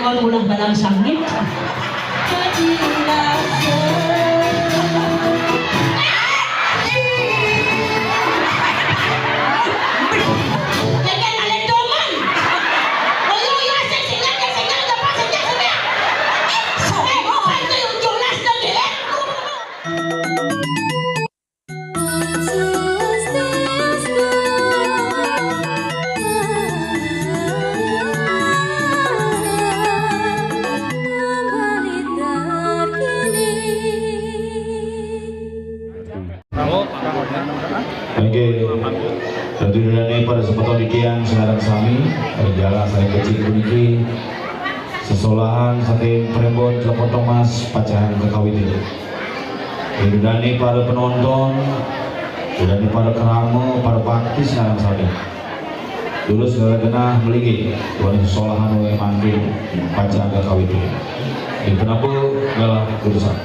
Wag ulang balang sangit. Tentunya pada kesempatan dikian sekarang sami jalan saya kecil kuniki sesolahan saking prembon telepon mas pacaran kekawin itu. Tentunya para penonton, tentunya para keramu, para bakti sekarang sami. Dulu segala kena meligi tuan sesolahan oleh manggil pacaran kekawin itu. Ini kenapa adalah urusan.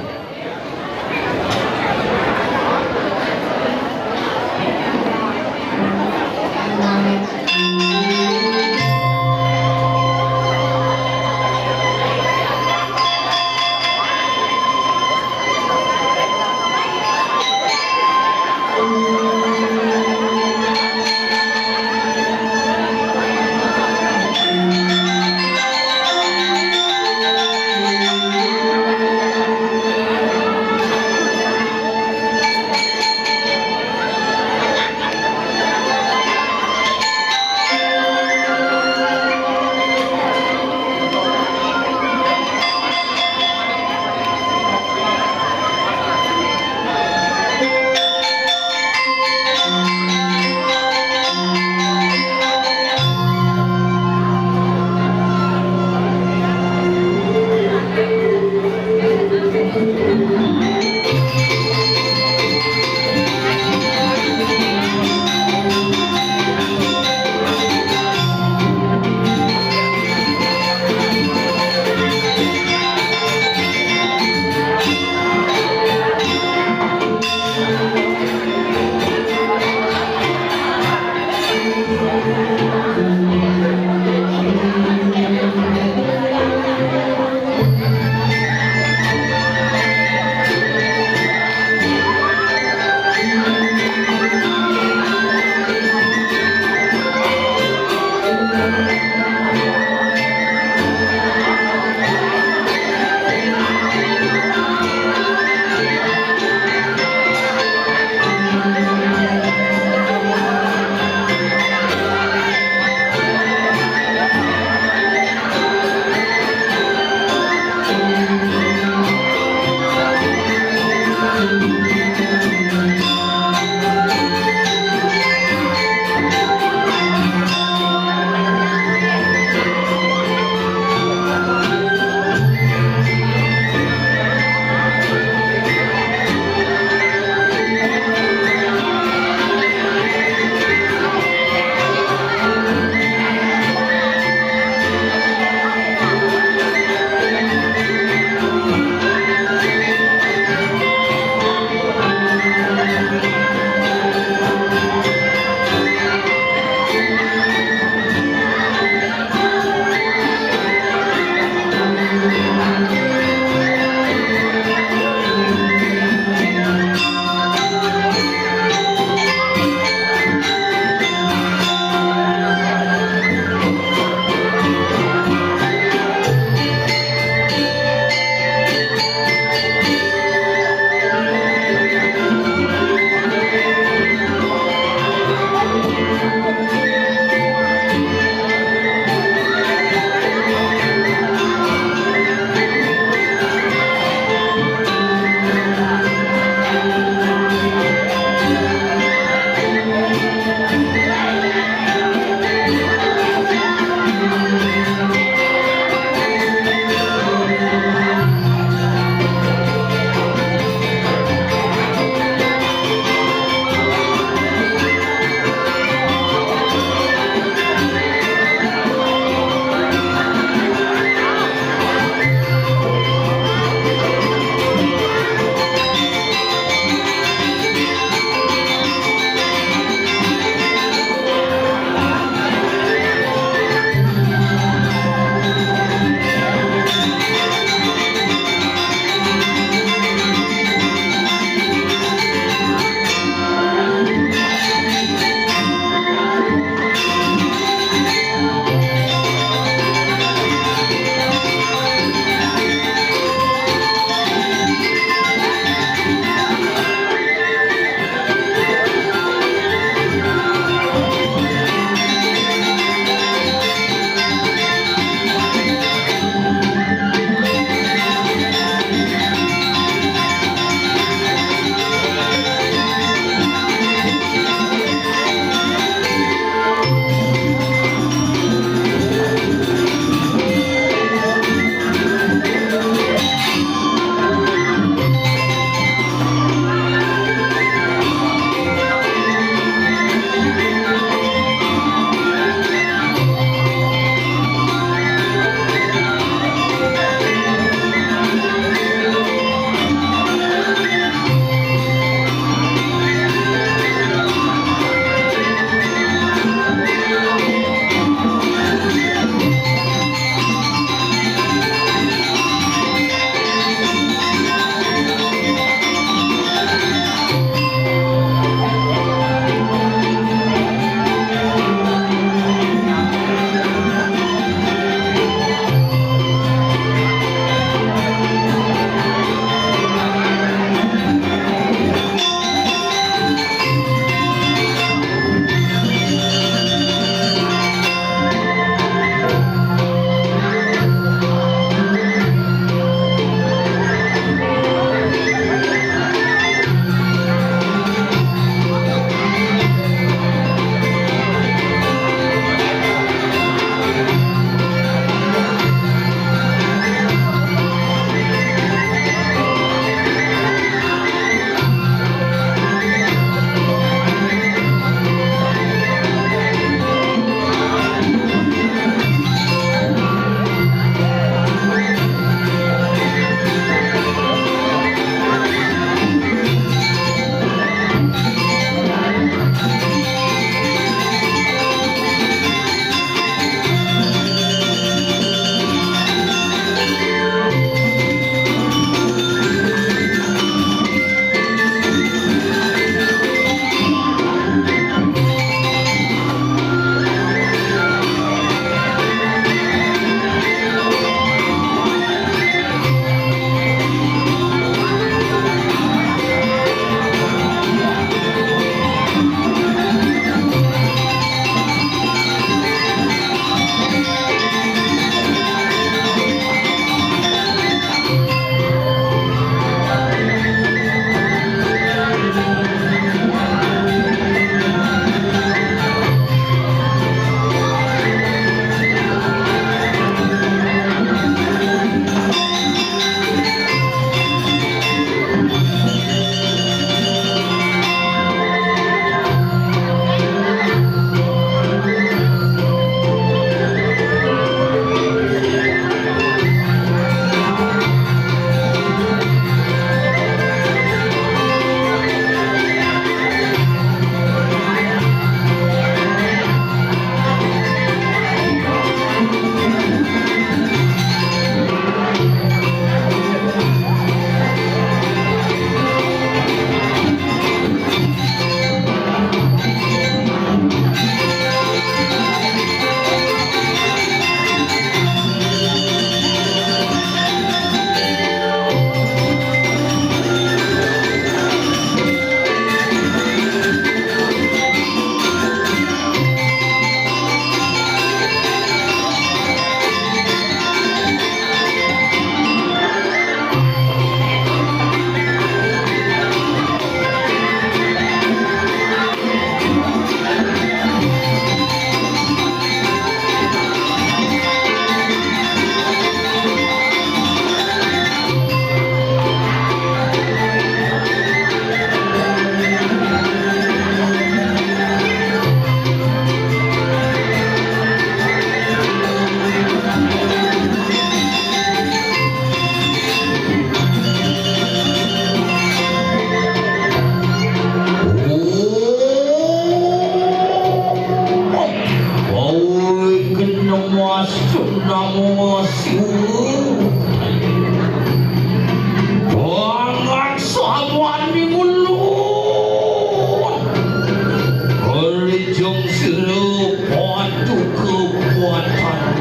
suatu kekuatan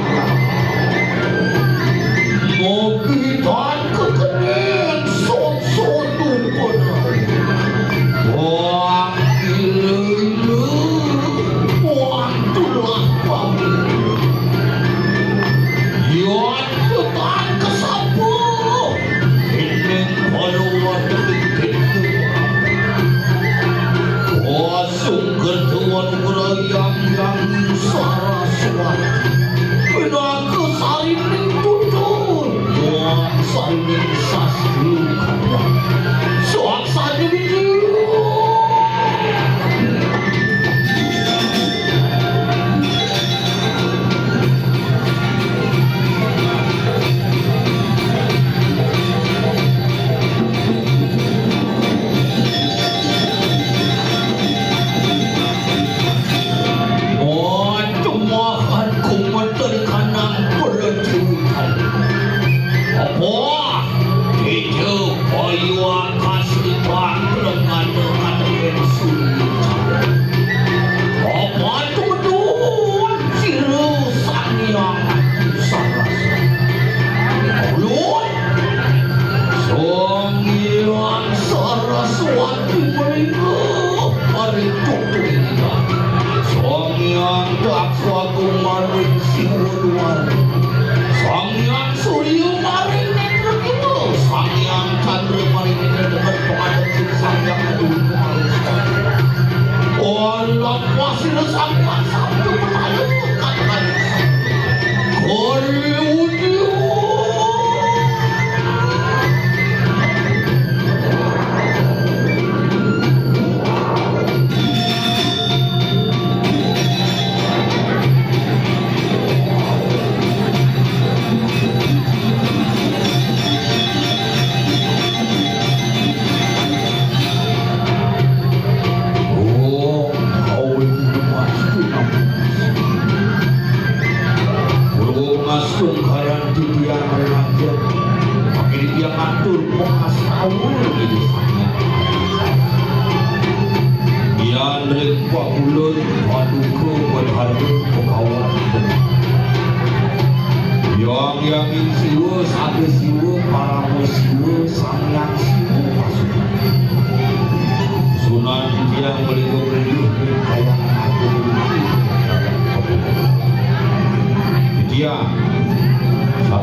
mobilan kekening suatu benar wah ilu waktulah kami yon ketan kesapu ini kalau ada begitu wasung ketuan berayang yang saraswati benaku saling tutur yang saling sastru kata suaksana bidu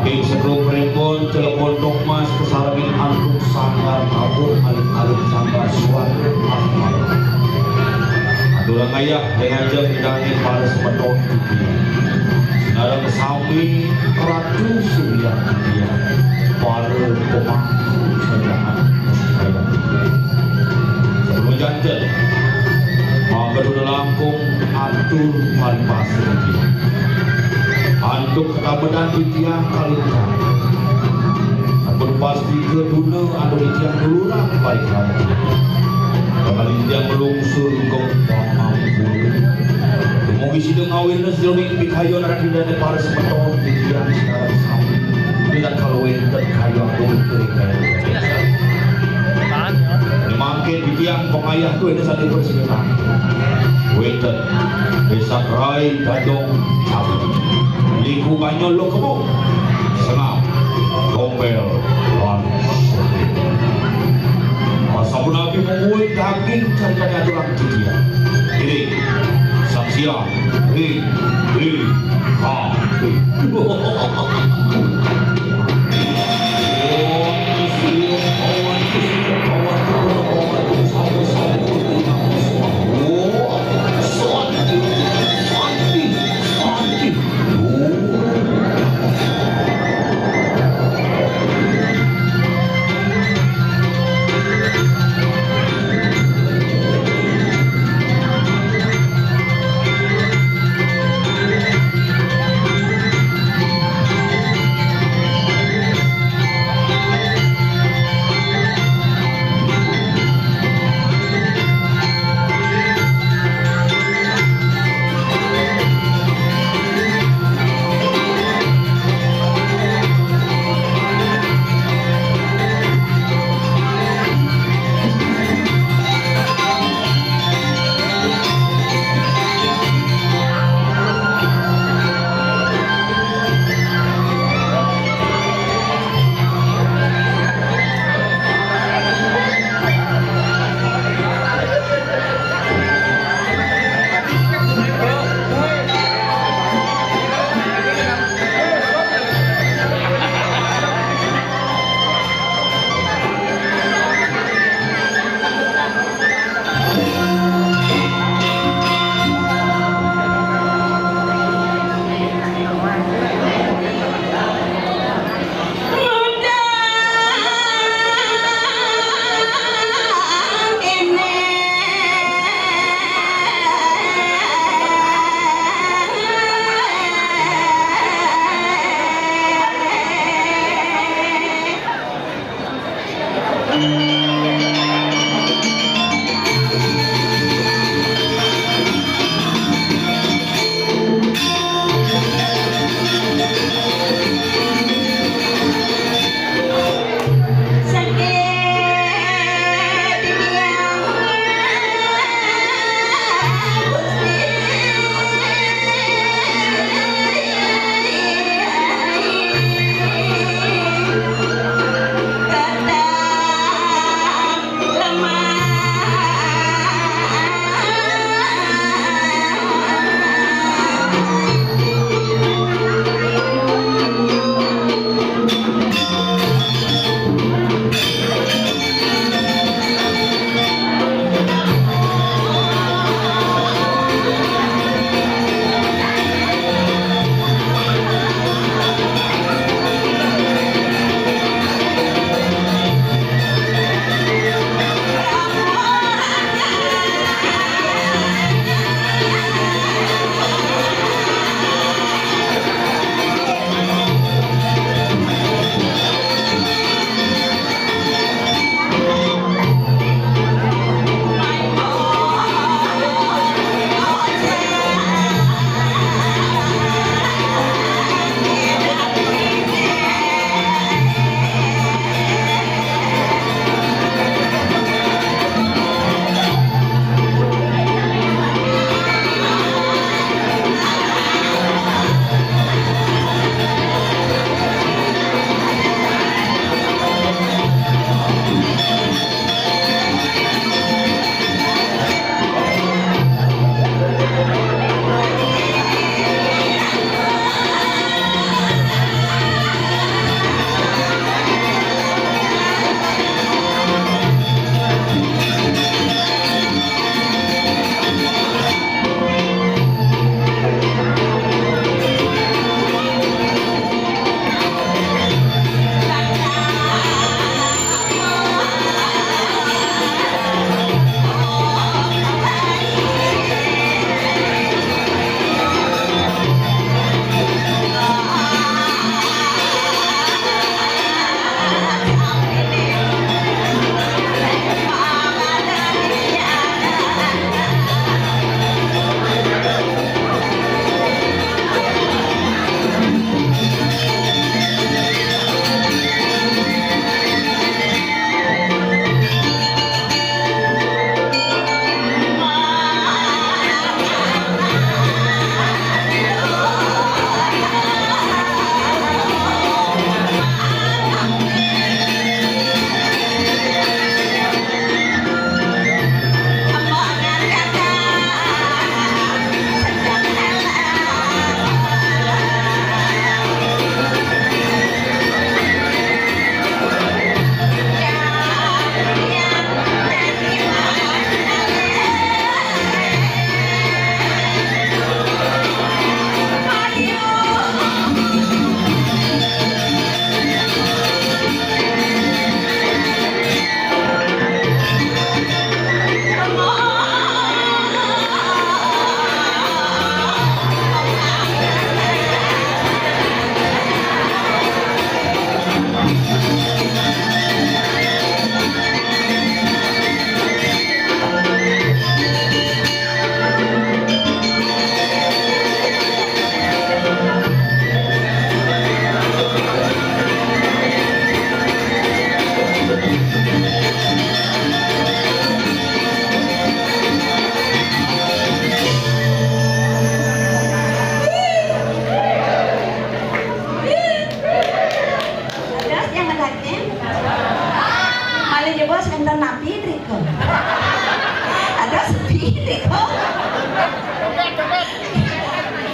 saking sebelum prempon telepon mas kesarabin antuk sanggar kabur alif sanggar suara asmar adulang ayah dengan jam hidangin pada semeton dunia sinarang sami ratu surya dunia para pemangku sedangkan musibah sebelum jantan maka udah langkung atur paling pasti dunia anduk ketabadan di tiang kalita aku pasti ke dunia anu di tiang duluran baik lagi bakal tiang melungsur kau mampu mau isi dengan awalnya seluming bikayon akan tidak para semeton di tiang sekarang sampai tidak kalau enter kayu aku berkering makin di tiang pengayah tu ini satu persidangan weten desa rai dadong cabut liku banyol lo kebo senam gombel langsung masa pun Nabi menguit daging cari-cari adulang dia ini saksia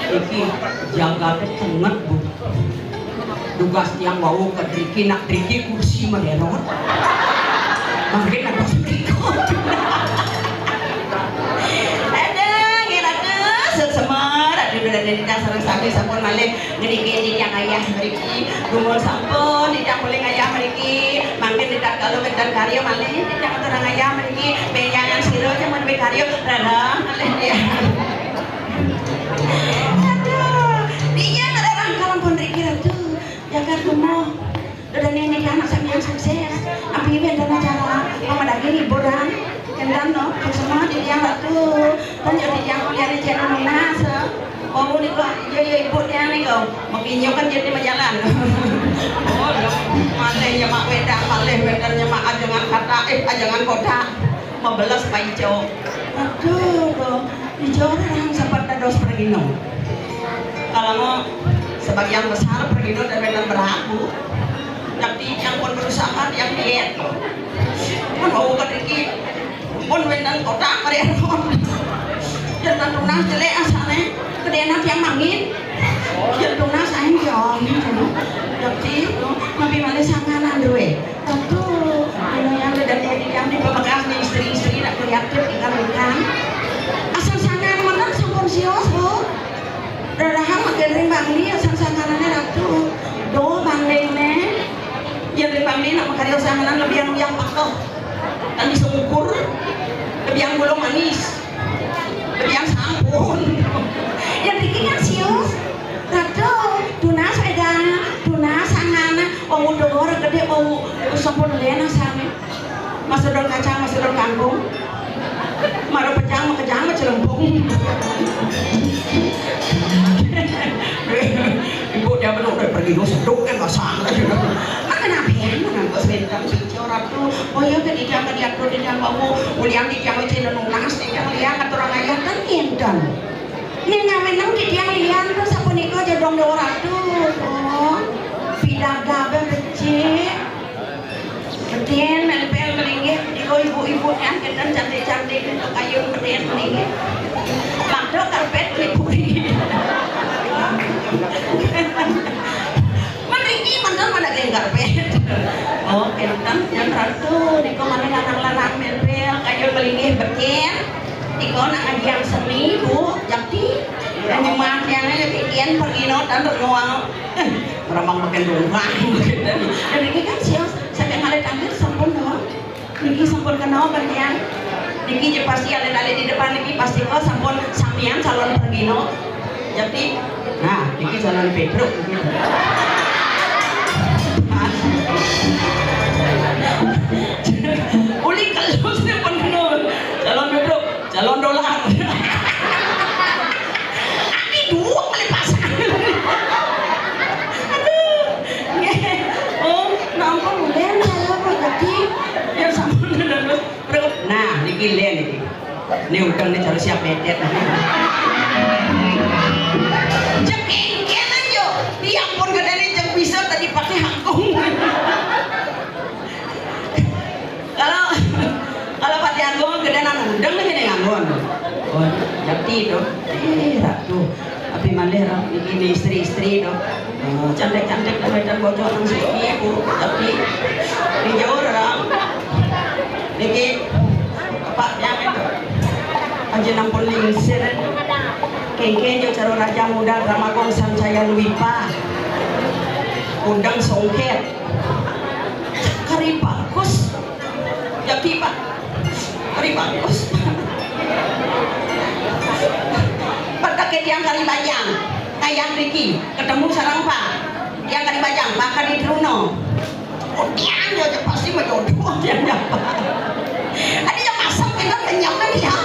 iki jaga tenget Bu. Tugas yang mau ke Driki nak Driki kursi mererot. Mungkin ada berikut. Ada kira sesemar ada dari dasar sampai sampun malih ngriki yang ayah mriki gumul sampun tidak boleh ayah mriki mangkin tidak kalau wedan karya malih tidak orang ayah mriki penyangan sira jaman be karya rada malih dia. Aduh dia ngarang kalam pun riki ratu jaga kumo dan ini anak sampai yang sukses api benda acara mama daging ibu dan kendan no semua di yang ratu dan jadi yang kuliah di channel Nas oh ini kok yo ibu dia nih kau makinyo kan jadi majalan oh malahnya mak wedang malih wedangnya mak ajangan kata ajangan kota mau belas pak ijo aduh dong ijo orang sempat dados pergi no kalau mau sebagian besar pergi no dan wedang beraku tapi yang pun berusaha yang diet pun mau kediki pun wedang kota karyawan dan tunas jelek asalnya kedenak yang mangin dan tunas aing jong jadi nabi malih sanganan duwe tentu yang dari yang di bebekas nih istri-istri nak kreatif ikan asal sangan menang sampun sios Bu dadahang makin rimbang ni asal sanganannya ratu do banding ne yang rimbang ni nak makarya sanganan lebih yang pakoh dan bisa ukur lebih yang gulung manis lebih yang sampun yang bikinnya sius ratu tunas edana tunas sangana wong udogor gede wong sampun lena sami masudol kacang masudol kangkung maro pejang kejang celempung ibu dia benar udah pergi dosa seduk kan gak salah kenapa ya menangkut sebentar bicara ratu oh ya kan dia kan dia tuh dia mau uliang di jawa cina nunas dia liang atau orang ayah kan indan ini namanya di tiang liang tuh sapuniko jadong dewa ratu oh pidaga becik betian melpel melinggih iko ibu-ibu yang kita cantik-cantik untuk kayu betian melinggih lakdo karpet lipuri meninggi mantan pada geng karpet oh kentan yang ratu niko mana larang-larang melpel kayu melinggih betian niko nak ngajian seni Bu jadi yang nyemaknya bikin pergi dan ternuang merambang makin rumah dan ini kan sios sampai ngalit ambil sampun doang niki sampun kenal bagian niki pasti ada di depan niki pasti kok sampun samian calon pergino jadi nah niki calon Pedro uli kalau sampun kenal calon Pedro calon dolar ini dua kali pasang nah, niki lian niki. Ini udang nih harus siap bedet. Jengking aja. Dia pun gede nih jeng bisa tadi pakai hangkung. Kalau pakai hangkung gede nang udang nih gede hangkung. Oh, jadi tuh. Ratu. Tapi malah niki istri-istri tuh. Cantik-cantik dan bocor nang sini Bu. Tapi di jauh orang. Niki Pak yang itu aja nampun lingsir kengke jo caro raja muda drama gong sancaya luipa undang songket kari bagus jadi Pak kari bagus pada yang kari bajang ayam Riki ketemu sarang Pak yang kari bajang Pak kari Truno dia aja pasti menjodoh dia dapat ada yang masak kita kenyang dia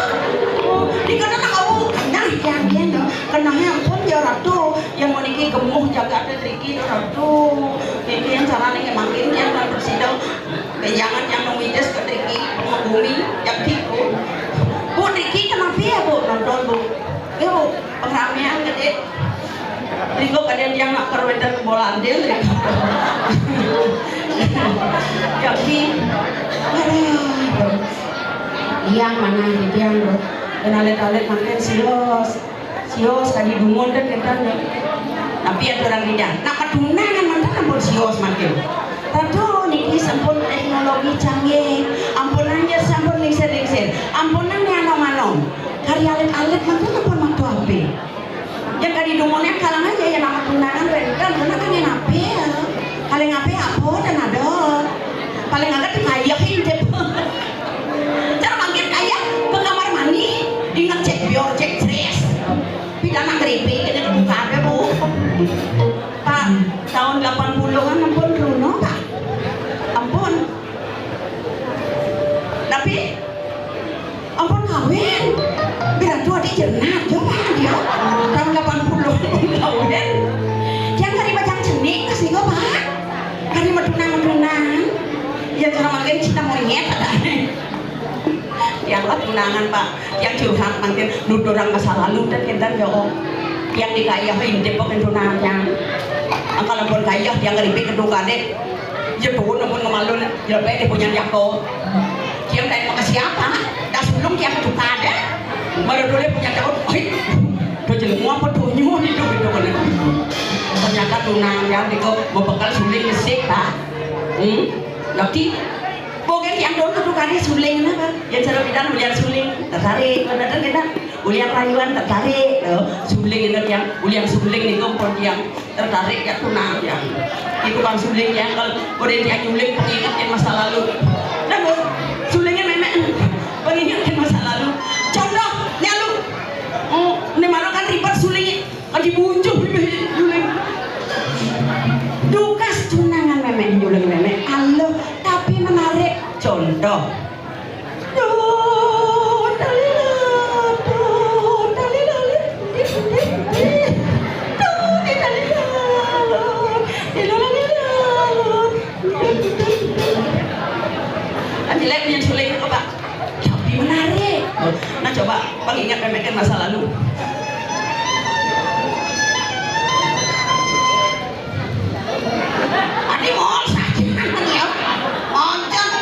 di kana kau kenyang yang dia no kenanya pun ya ratu yang meniki gemuh jaga ada Riki ratu ini yang caranya ngemakin yang bersidau jangan yang mengides ke Riki bumi yang tiku Bu Riki kenapa ya Bu nonton Bu Bu pengramian gede Riko kadang yang nak kerwetan bola andil jadi yang mana yang dan alet-alet makin sios kali dumon dan kentan tapi ada orang tidak nak patunangan mantan ampun sios makin tentu niki sampun teknologi canggih ampun aja sampun lingser ampun anom karya alit mantan ampun waktu api yang kali dumonnya kalang aja yang nama tunangan rendah karena kan yang api ya paling api apa dan ada paling agak dikayakin deh cara makin kaya ke kamar mandi ingat cek bior cek fresh pidana keripik kita buka ada bu pak tahun 80-an ampun Bruno pak ampun tapi ampun kawin biar tua di jenat coba dia tahun 80 kawin yang kali bacang jenik kasih gue pak kali medunang ya cara makin cinta monyet ada yang tunangan pak yang curhat makin nuduh orang masa lalu dan kita jauh yang dikayahin depok tunangannya kalau pun kaya yang ngeripik kedua kadek ya tuh namun ngemalun ya baik dia punya jako yang dari maka siapa dah sebelum yang kedua kadek baru dulu punya jauh tuh jadi mau apa tuh nyuh itu ternyata tunangannya dia membekal suling mesik pak jadi pokoknya yang dulu tuh kali suling apa yang cara bidan ulian suling tertarik benar kita ulian rayuan tertarik suling itu yang ulian suling itu pun yang tertarik ya tunang yang itu kan suling yang kalau boleh dia nyuling pengingatin masa lalu dan sulingnya memang pengingatin masa lalu contoh nyalu ini malu kan ribet sulingnya kan dibujuk suling dukas tunangan memang juling memang Allah tapi menarik contoh jelek punya suling apa pak tapi menarik nah coba pengingat memang masa lalu adi mohon sakit ya moncan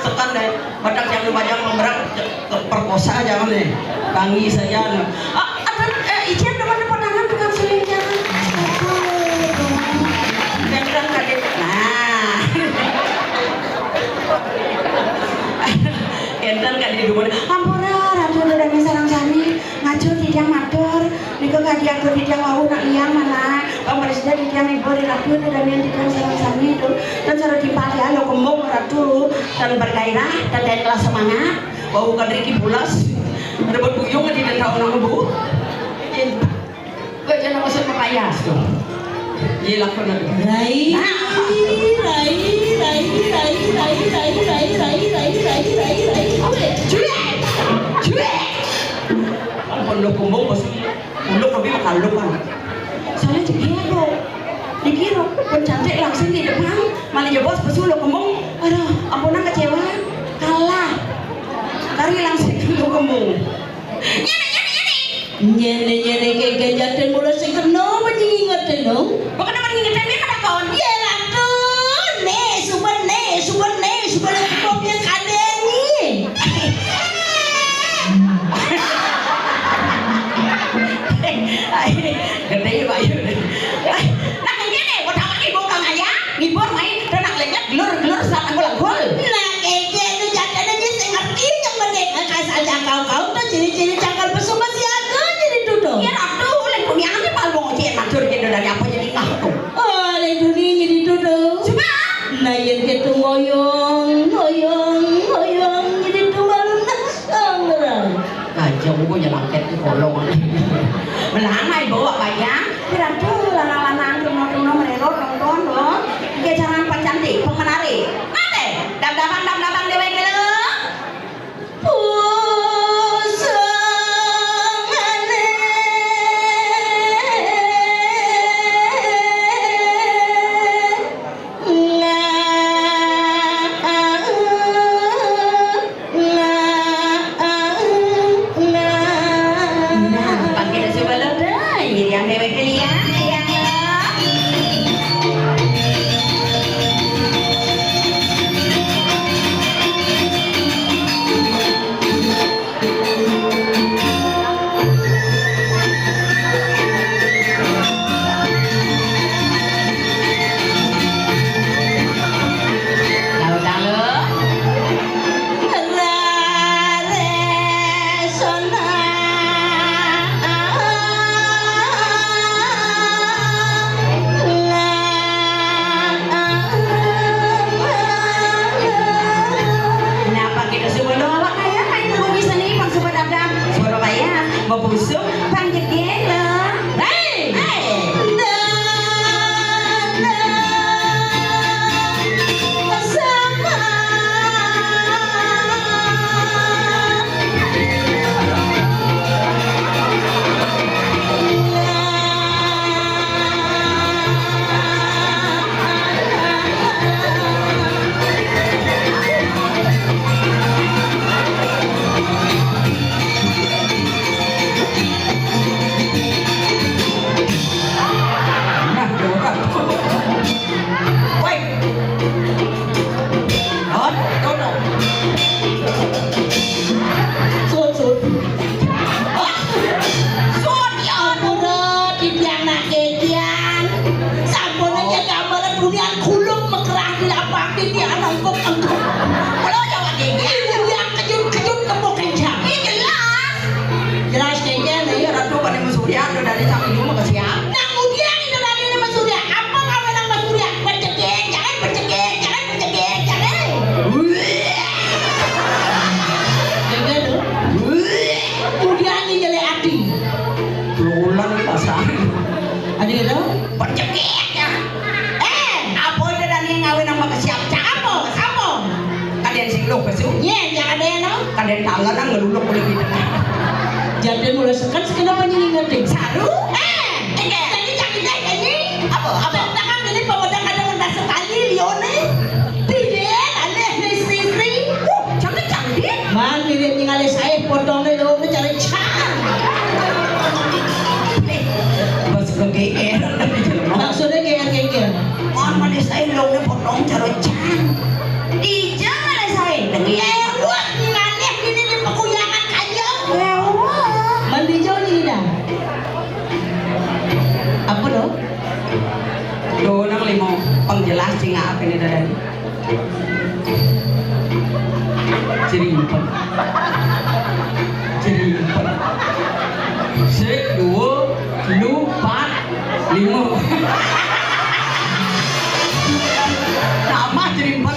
sekan deh, badak yang dibajang memberak perkosa jangan deh, tangi saya. Ada izin depan tangan tukang suling jangan. Dan kadek, nah, enten kadek dulu. Ampura, ratu udah misalnya sami ngajur di tiang matur, niko kadiak di tiang wau nak liang mana, pemerintah di tiang ibu di ratu udah yang di tiang sarang sami itu, dan cara dipalih lo kembung ratu dan bergairah dan dari kelas semangat, wau kadriki pulas, ada berbuyung di dalam orang ibu, gue jangan masuk papayas tuh, iya lakukan rai. Pondok kumbung bos, pondok tapi makan lupa. Soalnya dikira, pun cantik langsung di depan, malah ya bos besul kumbung. Aduh, ampunan kecewa, kalah. Kari langsung ke kumbung. Nyene kayak gajaten mulai sekeno mengingetin dong. Bukan apa mengingetin dia pada kawan dia lah tuh. Suban kopnya kadang nih. Gede ya Pak. Nah kayak gini, buat apa ibu kang ayah, ngibur main, dan nak lengket gelur saat anggul. Nah kayak gitu jadinya dia ngerti yang mendekat kasar jangkau kau tuh ciri-ciri cangkal besuk masih ada jadi duduk. Ya ratu, lain dunia nanti paling mau cek matur gitu dari apa jadi kau. Oh lain dunia jadi duduk. Cuma, nah yang gitu ngoyong jadi tumbal nanggeran. Kacau gue nyelangket di kolong. Melangai bawa bayang, ratu lana-lana rumah mererot nonton. kemudian kulung mekerah di lapang di anangkuk angkuk. Kalau jawab gini, ibu yang kejut kembok kencang. Iya jelas. Jelas kayaknya nih ratu pada Surya dari samping rumah ke siap. Nah kemudian itu dari nama Surya. Apa kamu nama Surya? Bercegeng, jangan bercegeng, jangan bercegeng, jangan. Kayaknya tuh. Kemudian ini jelek hati. Berulang pasang. Ada gitu? Bercegeng. Apa itu dari ngawin nama ke siap? Apa? Kalian sing lu kesu? Nye, jangan ada no. Kalian tangan nang ngeluluk boleh kita. Jadi mulai sekarang kenapa nyanyi ngerti? Saru? Jadi canggih ini apa? Tangan ini pemuda kadang rendah sekali Lione. Tidak, aleh istri. Canggih. Man, mirip ningali saya potongnya lo cari can. Bos GR. Maksudnya GR. Mana saya lo potong cari can. Di jangan saya dengar. Buat ngalih ini di pekuyangan kayu. Mandi jauh ni dah. Apa doh? Doh nang limo pengjelas singa apa ni dah. Cerimpan. Sek, dua, lu, empat, lima. Nama cerimpan.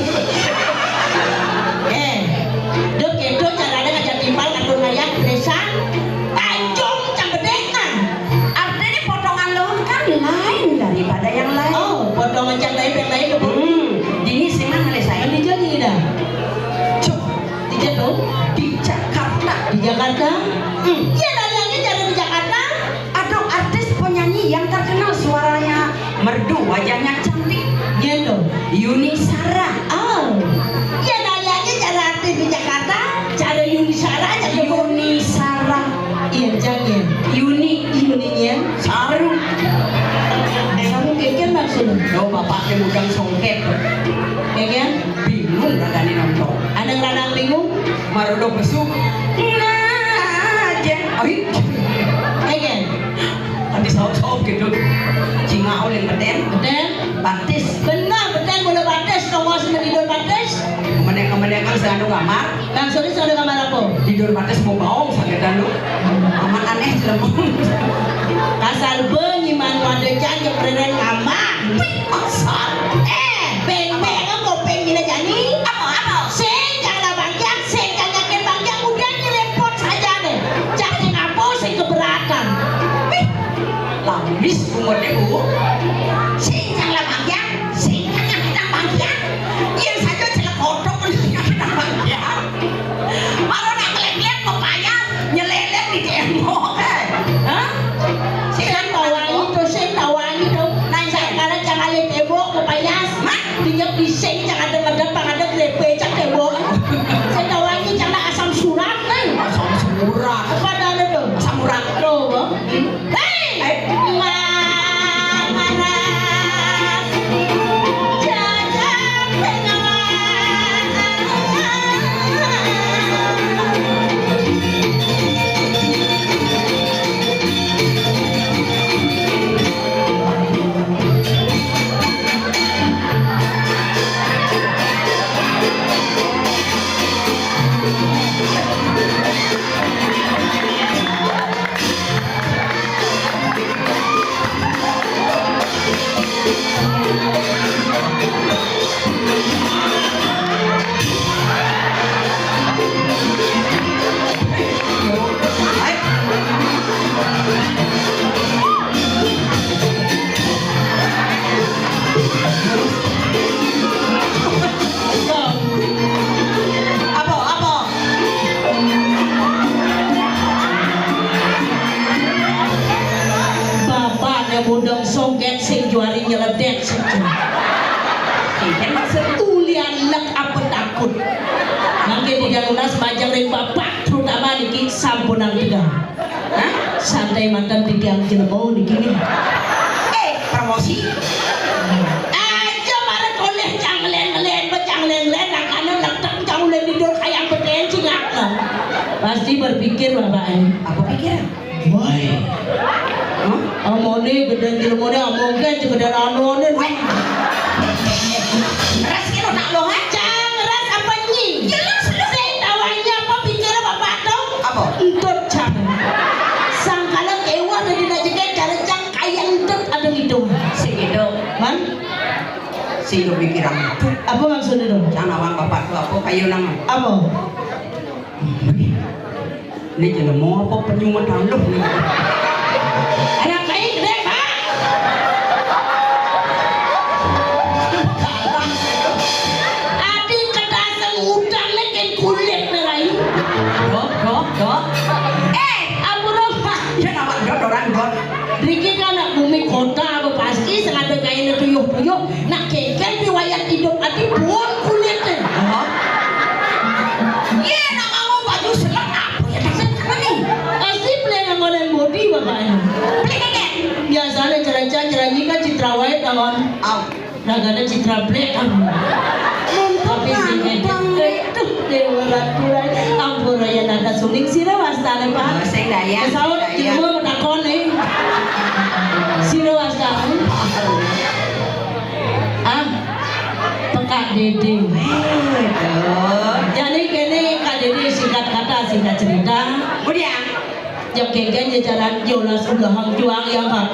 Dok itu caranya ngajak timbal ngatur ngayak desan. Tajam cambedengan. Artinya potongan lo kan lain daripada yang lain. Oh, potongan yang lain itu. Ini sih mana saya di jadi dah. Cuk, di jatuh di Jakarta. Di Jakarta? Iya, lagi jadi di Jakarta. Aduh, artis penyanyi yang terkenal suaranya merdu, wajahnya cantik. Gitu. Yuni Sara. Oh. Iya, lagi jadi artis di Jakarta. Cara Yuni Sara jadi Yuni Sara. Iya, jangan. Yuninya Saru. Saru keken maksudnya. Oh, bapaknya udang songket. Keken? Bingung radani nonton. Ada radang bingung? Marodo besuk. Najen. Oi. Keken? Tadi sahut gitu. Cingau yang beten. Batis. Benar, beten boleh batis. Tongos menidor batis. Kemudian kan saya kamar. Langsung saya kamar apa? Tidur batis mau bawa sakit dulu. Aman aneh jelembung. Kasar benyiman wadejan yang berenang kamar. Kasar. Beng-beng apa pengen jadi? Apa? Jangan banyak, jangan yakin banyak. Udah direpot saja deh. Jangan apa sih keberatan. Lambis umurnya bu. Jangan banyak, jangan yakin banyak. Yang saja celak kodok yakin banyak. Malah nak lihat pepaya nyelelek di demo. Saya tawangi tu. Nai saya kalau jangan lihat tembok kepayas. Dia bising jangan ada ada grepe cak tembok. Saya tawangi jangan asam surat kan. Asam surat. Apa ada tu? Asam urat. Loh. Hei. Mana? Jangan pengawan. Budang songket sing juari nyeledek saja. Kan maksud ulian lek apa takut. Nanti di lunas majang ring bapak terutama niki sampunan tiga. Santai mantan tiga yang jelemo niki. Promosi. Aja mare koleh canglen-len becanglen-len nakanan letak canglen tidur kayak beten cingak. Pasti berpikir bapak ini. Apa pikiran? Woi. Amone gedeng jelmone amongen gedeng anone. Sino pikiran itu? Apa maksudnya dong? Jangan awang bapak tuh apa kayu nama? Apa? Ini jelas mau apa penyumat taluh nih? Anak kain gede pak. Adi kedasang udang leken kulit nerai. Dok. Apa dong pak? Ya nama dok orang dok. Dikit anak bumi kota apa pasti sengaja kain tuyuh nak kengkel riwayat hidup adi buang kulitnya. Iya nak mau baju selak apa ya tak senang nih? Asli beli ngonen body bapaknya. Beli kakek. Biasanya cara-cara kan citra white kawan. Ragana citra black kan. Tapi sih itu dewa raturan ampura ya nada suling sira wastane pak. Saya daya. Kesawat jemur menakon nih. Sira wastane. Pekak dede. Jadi kene kak dede singkat kata singkat cerita. Kemudian. Yang kengken jajaran Jolas udah hang juang yang pak.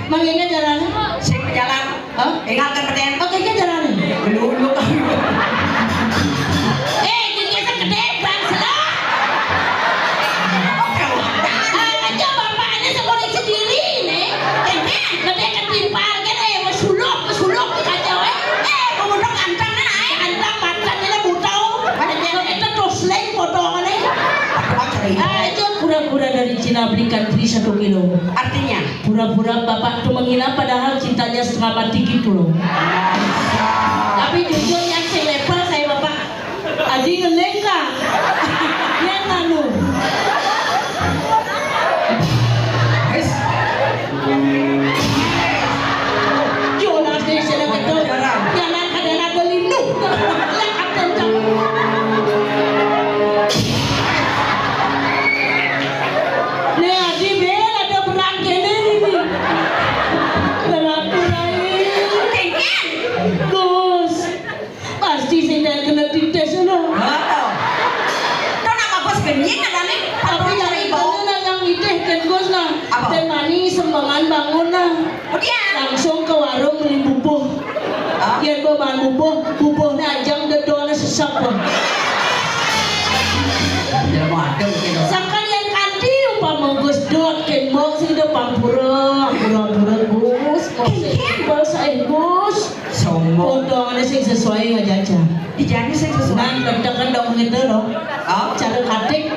Mengingat jalannya? Saya berjalan. Ingatkan pertanyaan. Oke, kan jalannya? Belulu. Kita gede bangsa. Aja bapaknya sekolah sendiri nih. Gede ketimpal kan mesuluk di kacau Pemuda antang kan antang matanya butau. Itu terus lain potongannya. Aja pura-pura dari Cina belikan free 1 kilo. Artinya? Pura-pura bapak tuh menghina padahal cintanya setengah mati gitu loh. Tapi jujur yang level saya bapak Adi ngelengka. Yang anu. Jolas deh sedang itu. Jangan kadang berlindung. Lekat kencang. Nih Adi bel ada perang kene ini. Gus, pasti saya kena dites loh. Kau nak bagus benyeng ada nih? Tapi yang itu yang diteh kan Gus lah. Teh manis sembangan bangun lah. Kemudian? Langsung ke warung beli bubuk. Yang bawa bubuk najang dedona sesak bang. Jangan mau ada mungkin. Sekalian kanti umpama Gus dot kembok sih depan pura Gus. Gus Gus. Sombong. Potongannya sih sesuai aja. Dijani saya sesuai. Nah, kadang-kadang dong gitu loh. Cara katik.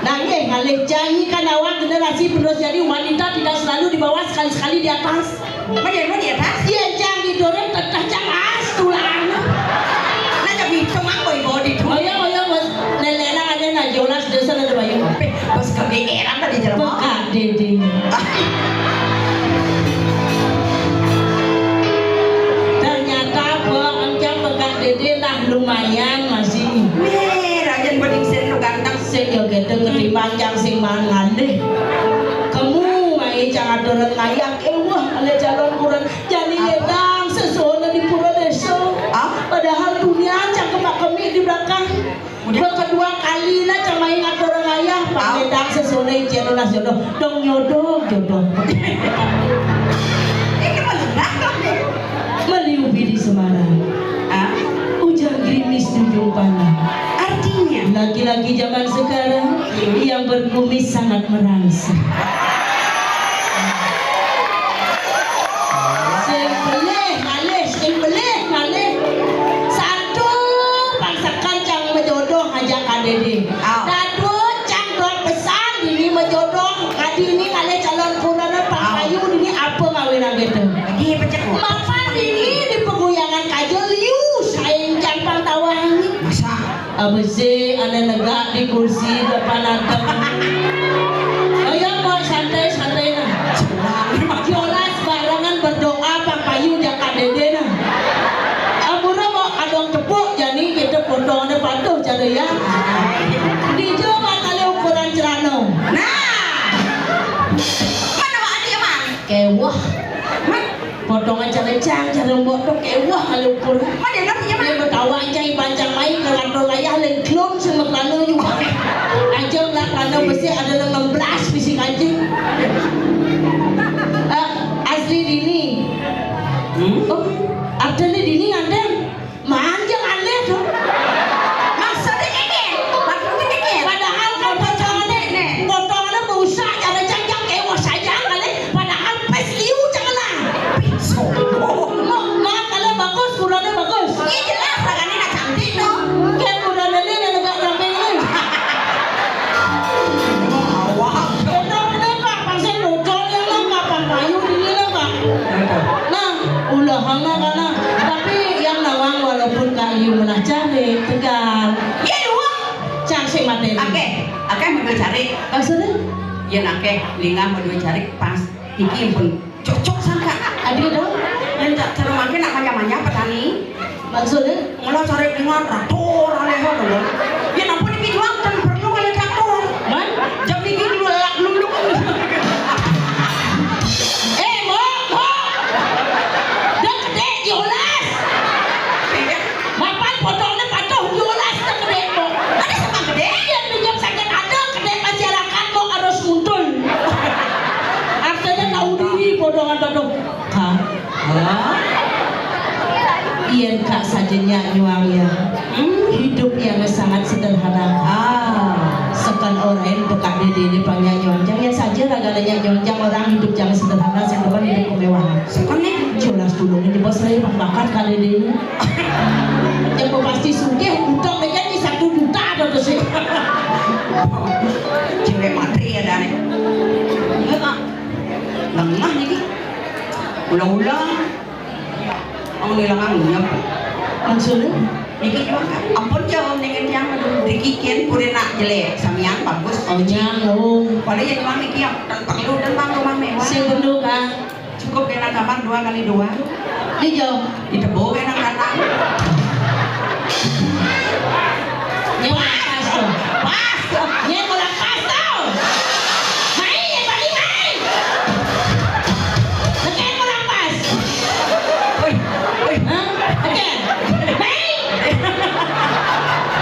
Nah, ngalih janji kan awak generasi penerus jadi wanita tidak selalu di bawah sekali-sekali di atas. Mana di atas? Iya, jangan didorong tetap jangan tulang. Nah, jadi cuma boy di tuh. Oh ya, bos. Nenek ada na Jolas desa ada bayu. Bos kegeeran tadi jalan. Pekak dede. Ternyata angcang pekak dede lah lumayan masih. Rajan bening sen lu ganteng. Sing yo gedeng ketimbang sing mangan deh. Kamu mai jangan dorong ngayak wah ale calon kurang jadi yedang sesuatu di pura desa. Padahal dunia cang kemak-kemik di belakang. Kedua kali lah cang mai ngadorong ayah pakai dang sesuatu ijen ulas jodoh dong jodoh. Ini malah deh. Meliupi di Semarang. Hujan gerimis junjung panah. Artinya laki-laki zaman sekarang yang berkumis sangat merangsang. Sembelih satu bangsa kancang menjodoh aja kadede. Dadu cang dot pesan ini menjodoh kadi ini kali calon kurana pakayu ini apa ngawin gitu. lagi pecek. Mapan ini di pegoyangan kajol liu saing campang tawangi. Masa? Abese ada negak di kursi depan atap. Ayo mau santai nah. Jolas barangan berdoa papayu jaka dede nah. Abuna mau adong tepuk potongnya patuh jadi ya. Dicoba kali ukuran celana. Nah, mana wak dia man? Kewah. Potongan calecang, cara potong kewah kali ukuran. Mana nak dia man? Dia bertawa cai panjang main kalau raya len klon sama klano juga. Aja lah klano besi ada 16 bising aja. Asli dini. Oh, ada nih dini ada. Manjang aneh tuh. Maksudnya keke, Padahal potongannya berusaha cara cangcang kewah saja kali. Padahal pes liu janganlah. Mak kalian bagus, kurangnya bagus. Iya jelas lah kan ini nak cantik no. Kayak kurangnya ini yang agak ramping ini. Benar-benar kak, pasal bocor yang lah kak, pampayu ini lah kak. Nah, ulah hanga kana. Tapi yang nawang walaupun kayu melah cari tegal. Iya dua. Cangsi materi. Ake mau cari. Maksudnya? Ya nake lingah mau cari pas iki pun cocok sangka. Adik dong? Yang tak terumahnya nak manja-manja petani. Maksudnya? Malah cari lingah traktor aleho dulu. Ya nampun iki jual dan perlu kali traktor. Man? Jam iki dulu lak luluk. Mo! Dah gede diolas. Mapan potongnya patuh diolas dah gede mo. Ada sama gede. Yang pinjam sakit ada gede masyarakat mo harus muncul. Artinya tahu diri potongan potong. Kak? Iyan kak sajanya nyuangnya. Hidup yang sangat sederhana. Sekan orang bekak dede panggil nyonjang ya saja ragalanya nyonjang orang hidup jangan sederhana sedepan hidup kemewahan. Sekan nih. Jelas dulu ini bos saya bakat kali ini. Yang pasti sugih udah mereka ini 1 juta ada tuh sih. Cewek materi ya dane. Lengah nih. Ulang-ulang. Ang nilang ngunyap. Maksudnya? Niki juga ampun jauh dengan yang dikikin puri nak jelek samian bagus. Oh nyang Padahal yang cuma niki yang perlu dan bang rumah mewah. si bendu kan? Cukup enak kamar 2x2. Di jauh. Ditebuk enak kanan. Nyewa pas tuh. Pas. Nyewa pas tuh. Main yang balik main. Lekan kurang pas. Woi, woi. Hah? Lekan. Main.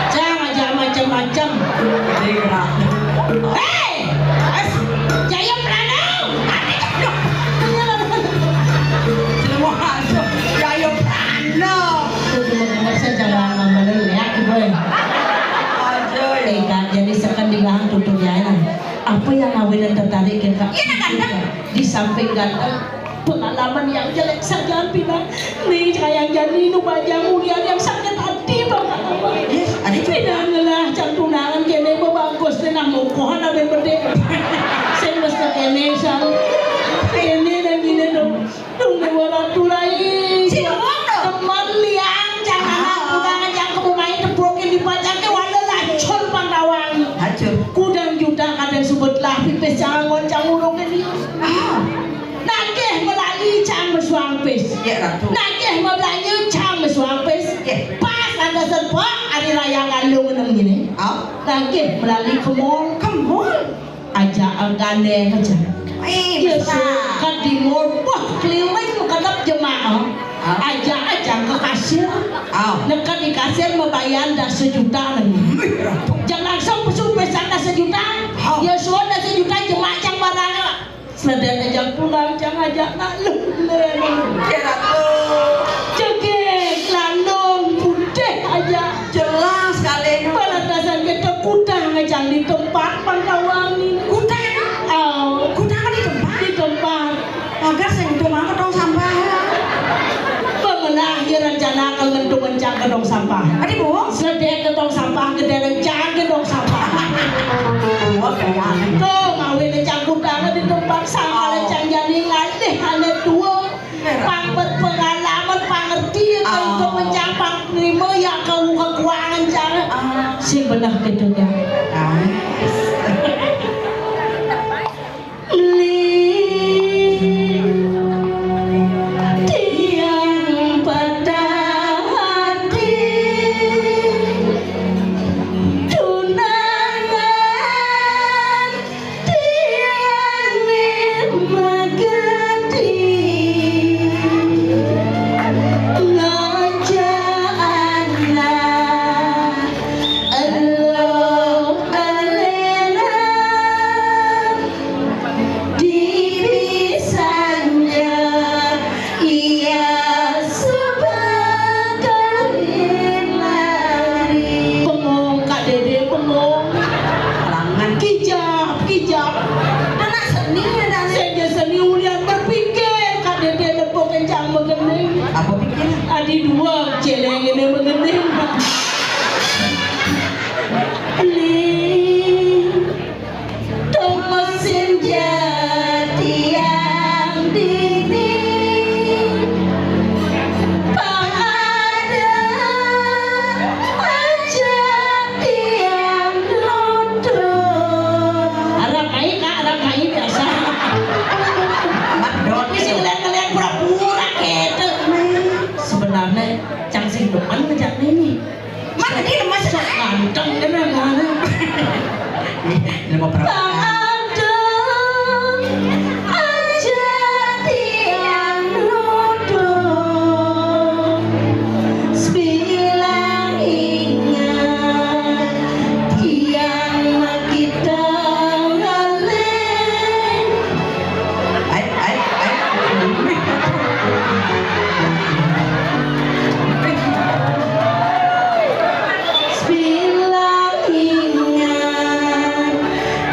Jangan macam-macam. Jadi gerak. Hei. Jaya Pranau. Semua aja. Jayo prano. Saya jangan ngomongin ya, boy. Ajoy. Jadi sekan di gang tuturnya apa yang awin dan tertarik ya kak? Iya nak ganteng. Di samping ganteng pengalaman yang jelek saja pinang nih kayak jadi nu bajang mulia yang sakit hati bapak Yes, ada juga. pinang lah cantunangan kene bagus dengan mukohan ada yang berdek saya mesti kene sang kene dan gini dong orang tulai Si ngomong dong. teman liang jangan aku jangan yang kamu main tepukin di pajak ke wala lacur pangkawang Hancur. kudang juta kadang sebut lah pipis jangan ngoncang urung ini nagih melalui cang bersuang pis Ya ratu. nagih melalui cang bersuang pis Ya. pas ada serba hari raya galung enam gini nagih melalui ke mall Kemul. aja gandeng aja ya Mesra. suka di mall wah keliling kedap jemaah aja ke kasir nekat di kasir membayar dah 1 juta lagi jangan langsung pesun pesan dah 1 juta ya sudah dah 1 juta jemaah cang barang sedang ajak pulang cang ajak ngalung Ya ratu. cegek landung putih aja Jelas sekali. pada dasar kita kudang aja di tempat Pangkawangi Kuda kuda kan di tempat. di tempat Agar sentuh mah ketong sampah. pengenah dia rencana akan ngentung-ngencang ke dong sampah Adi bu. sedek ke dong sampah gede rencang ke dong sampah Oke ya. tuh ngawin rencang kudang di tempat sama rencang jadi ngalih ada 2 pangber pengalaman pangerti untuk mencang pangrimo ya kau kekuangan cara si benar gitu ya tiang patah hati sing depan ngejak ini. Mana dia lemas Sok ganteng kan mana? Ini mau Tak ada aja tiang nuduh Sebilang ingat tiang kita ngalih Sebilang ingat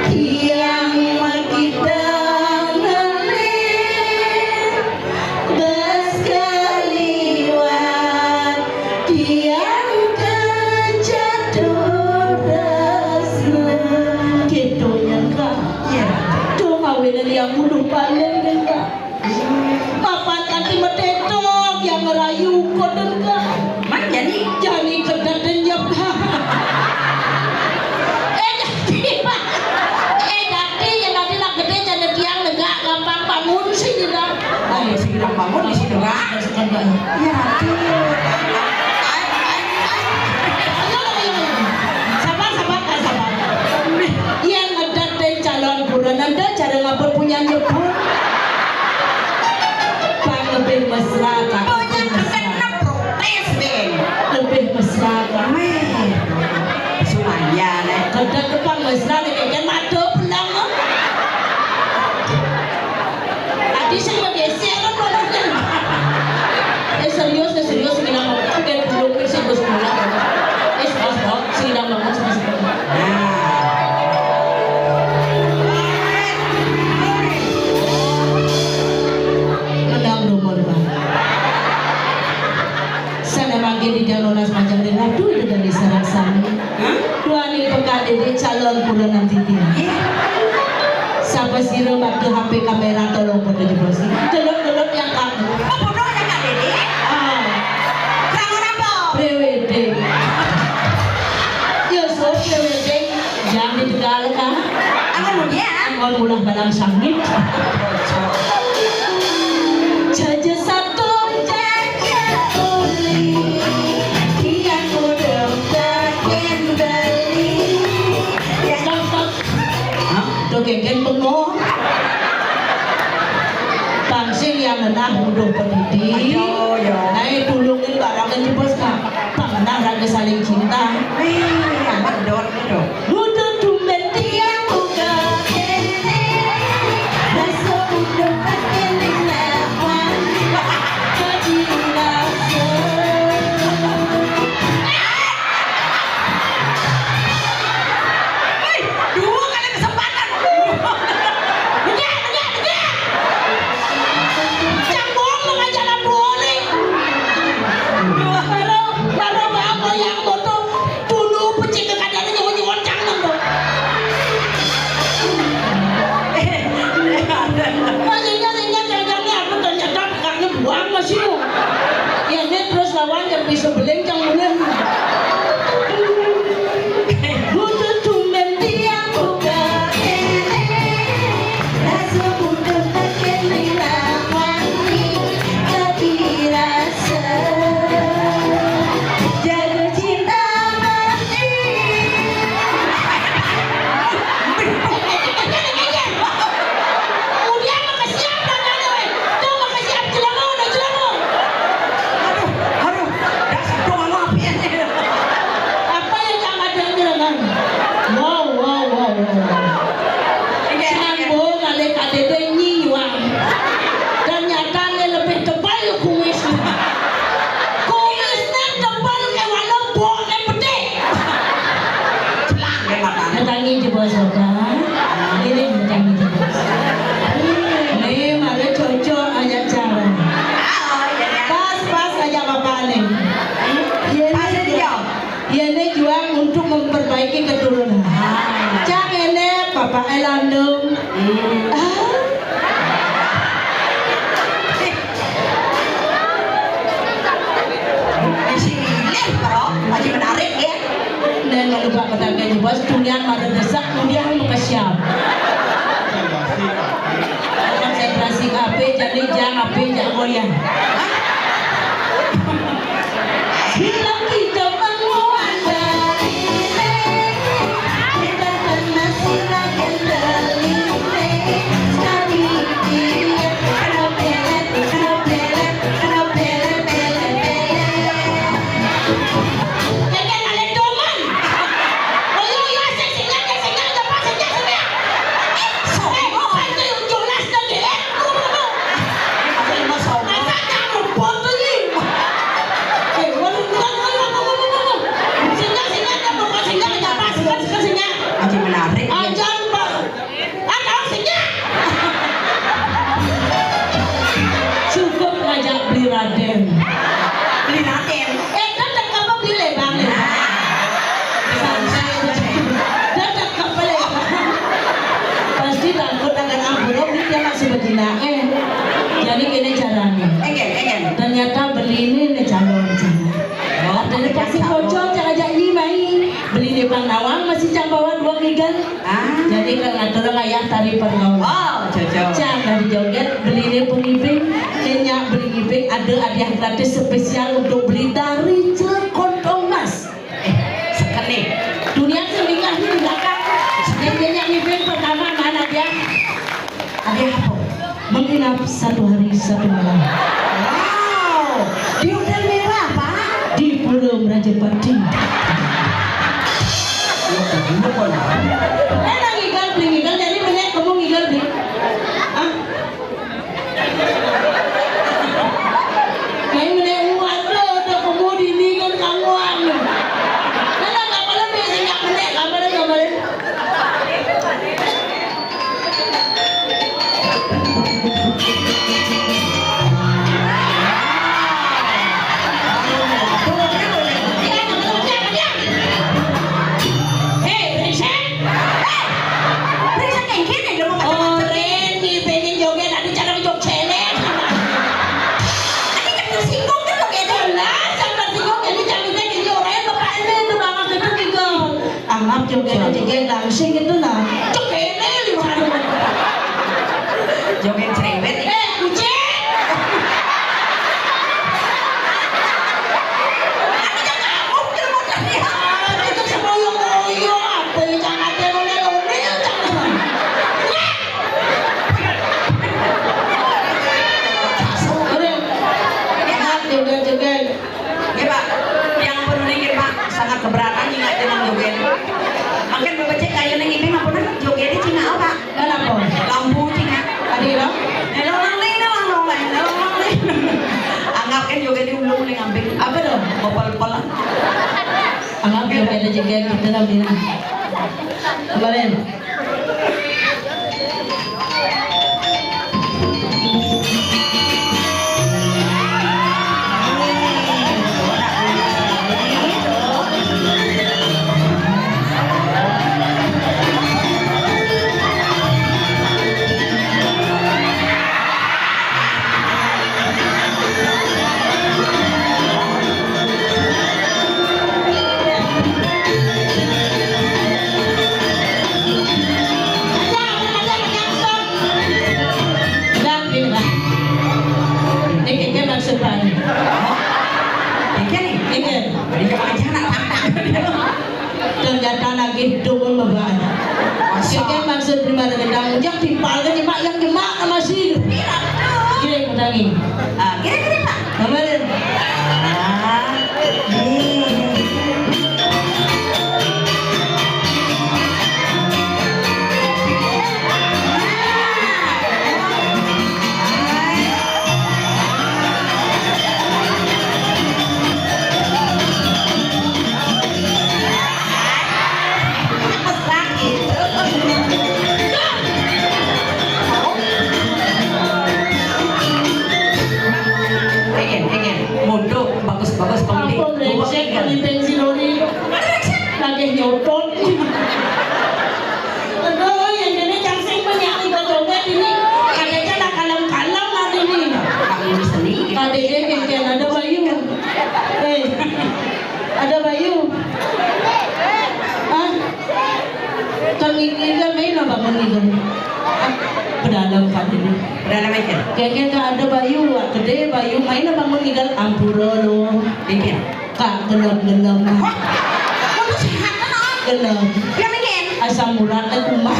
tiang kita ngalih Bersekaliwat tiang kejatuh resna Kedonya kak Tuh ngawinan yang muduh balik enggak Papan kanti metetok yang ngerayu kok enggak Mana jadi? Jadi kedat dan nyep jadi yang nanti nak gede jadi tiang negak gampang bangun sih tidak Ayo segera bangun di situ kak. Ya sabar yang ngedat dan calon bulan anda cara ngapur punya nyebur Pak lebih mesra kak Banyak kena protes Ben. lebih mesra kak Sumaya nih. kedat depan mesra nih kayaknya mado belang tadi saya bergeser kan bolehnya serius segini mau kayak belum sih bos pulang bos segini bangun sama sekolah menang nomor bang sana mangke di jalonas macam ratu itu dari sarang sami dua nih pekade di calon bulan nanti dia sampai siro waktu HP kamera tolong foto di bos telur yang kamu Oh bodoh ya kak Dede. Jangan apa? PWD yo so PWD jangan di Tegal kan Akan mulia. angkol mulah balang sangit Jaja satu jaga uli tiang udah bagian beli stop tuh geng bengong Tangsing yang menah mudah pendidik Ayo, yo. naik tulungin barangan di bos kak pangenah raga saling cinta Amat dor itu. Mudah tumben tiang buka kene rasa udah pakai lawan jadi rasa Dua kali kesempatan. Cambung mengajaran boleh Baru bawa yang moto dulu pecik ke kadarnya nyawa-nyawa canggeng dong Masihnya jangan-jangan aku ternyata karena buang masih lu Ya ini terus lawan yang bisa beleng jangan mulai Mudah tumben tiang buka kene Rasa mudah pakai lawan jadi rasa Jaga cinta mati Kemudian makasih apa kan Kau makasih apa jelama udah jelama Aduh, dasar doang apa ya? Apa yang jangan ada yang jelaman Wow Sambung ale KDD nyiwang Ternyata dia lebih tebal kumisnya Kumisnya tebal kayak walau boknya pede Celang deh mata. Datangi di bawah saudara Ini datangi di bawah Ini mari cocok ajak jalan Oh iya ya. Pas ajak bapak nih Pas dia. Ini juang untuk memperbaiki keturunan Jangan ini bapak elandung Di sini bro, lagi menarik ya. Dan kalau lupa petangga bos dunia pada desak kemudian mengesiap konsentrasi HP jadi jangan HP jangan goyang ini kan ngatur ayah tari pergaulan. Oh, cocok. Jangan joget beli ini pengiping, nyenyak beli ngiping ada hadiah gratis spesial untuk beli dari Cekondong Mas. Sekali. Dunia selingah di belakang. Nyenyak ngiping pertama mana dia? Hadiah apa? Menginap 1 hari 1 malam Wow, di hotel mewah Pak. di Pulau Rajapati. Enak ngigal beli ngigal jadi banyak kamu ngigal beli. Hah? Main meneh waduh ada kamu di ngigal kamu anu. Nana enggak boleh beli enggak meneh enggak boleh. Anggap joget joget langsing itu nah jogetnya lima Joget cerewet. kucing itu semoyo-moyo apa yang jangan telone-lone jangan joget-joget Ya Pak, yang perlu dikit Pak, sangat keberatan jika dengan joget. Makin berbecek kayak yang ini mah pernah joget di Cina apa? kenapa? Lampu Cina. Tadi dong? Anggap kan joget di ulung nih ngambil. Apa dong? Popol-pol. Anggap joget-joget kita nanti kemarin ternyata lagi dukun beban. Sekian maksud pribadi gedang yang dipal ke jemak yang jemak masih hidup. Kira kudangi. Kira-kira Pak. Kemarin. Bagus komedi. Apa brengsek kali bensin oli. Lagi nyotot. Aduh, yang ini cangsing banyak ikut joget ini. Kadangnya nak kalam-kalam nanti ini. Kami seni. Kadangnya kengken ada Bayu. Ada Bayu. Hah? Kami ngigal main apa mengigal? Pedalam kan ini. Udah namanya. Kengken tak ada Bayu. Gede Bayu main apa mengigal? Ampura lo. Bikin. Kak gelap-gelap. Kamu sehat kan Om? Gelap. Ya bikin. Asam uratnya kumat.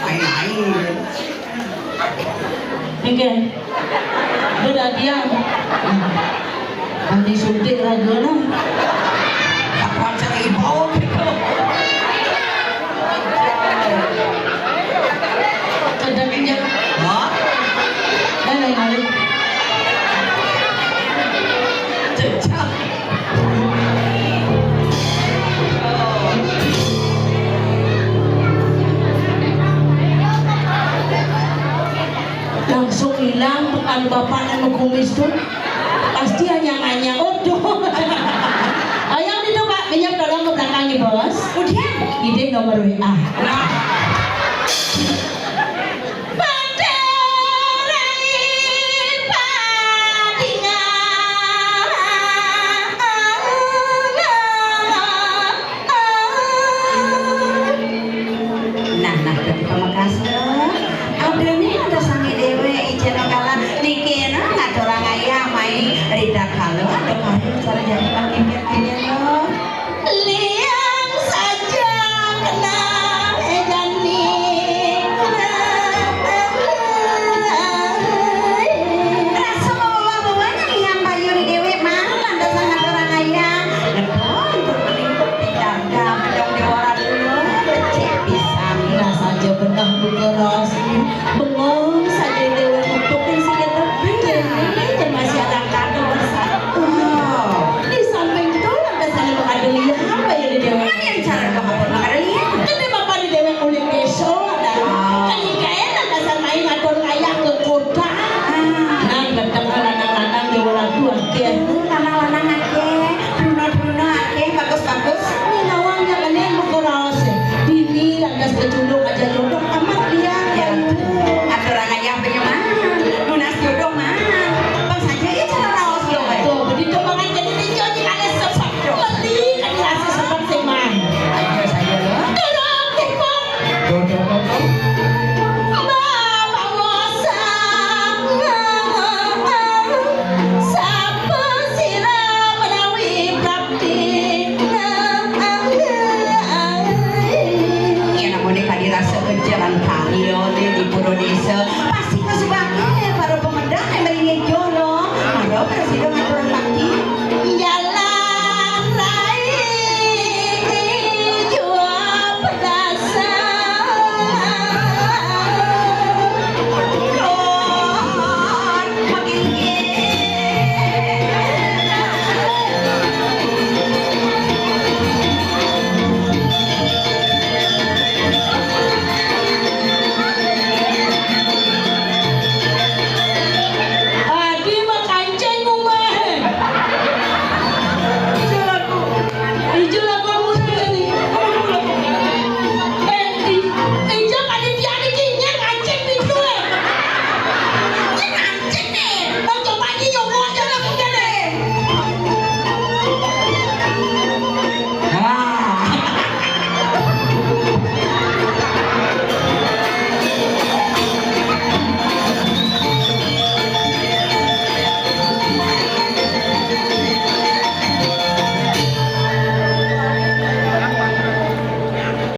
Lain-lain. Oke. Beradian. Andi suntik ragana. Apa cara ibu gitu. Kadangnya. Hah? Lain-lain. Cecak. Langsung hilang pekan bapak yang kumis tuh. Pasti hanya odoh. Ayam itu Pak, minyak tolong ke belakang nih bos. Udah. Ide nomor WA. Ora